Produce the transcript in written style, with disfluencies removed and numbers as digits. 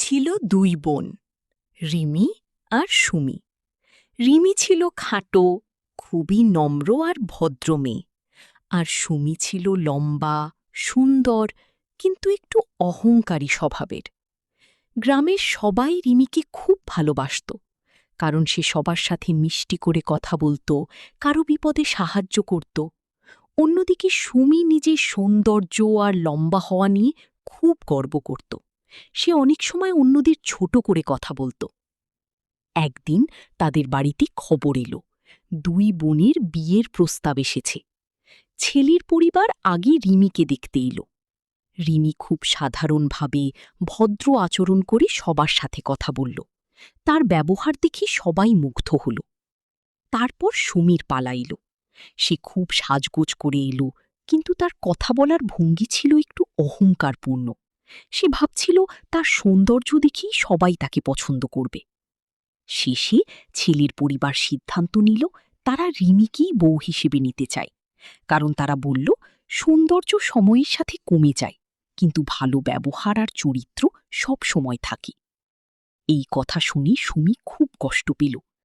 ছিল দুই বোন, রিমি আর সুমি। রিমি ছিল খাটো, খুবই নম্র আর ভদ্র মেয়ে, আর সুমি ছিল লম্বা, সুন্দর, কিন্তু একটু অহংকারী স্বভাবের। গ্রামের সবাই রিমিকে খুব ভালোবাসত, কারণ সে সবার সাথে মিষ্টি করে কথা বলত, কারো বিপদে সাহায্য করত। অন্যদিকে সুমি নিজের সৌন্দর্য আর লম্বা হওয়া নিয়ে খুব গর্ব করত। সে অনেক সময় অন্যদের ছোট করে কথা বলত। একদিন তাদের বাড়িতে খবর এলো, দুই বোনের বিয়ের প্রস্তাব এসেছে। ছেলের পরিবার আগে রিমিকে দেখতে এলো। রিমি খুব সাধারণভাবে ভদ্র আচরণ করে সবার সাথে কথা বলল। তার ব্যবহার দেখে সবাই মুগ্ধ হল। তারপর সুমির পালা এলো। সে খুব সাজগোজ করে এলো, কিন্তু তার কথা বলার ভঙ্গি ছিল একটু অহংকারপূর্ণ। সে ভাবছিল তার সৌন্দর্য দেখেই সবাই তাকে পছন্দ করবে। শেষে ছেলের পরিবার সিদ্ধান্ত নিল তারা রিমিকেই বউ হিসেবে নিতে চায়, কারণ তারা বলল সৌন্দর্য সময়ের সাথে কমে যায়, কিন্তু ভালো ব্যবহার আর চরিত্র সব সময় থাকে। এই কথা শুনে সুমি খুব কষ্ট পেল।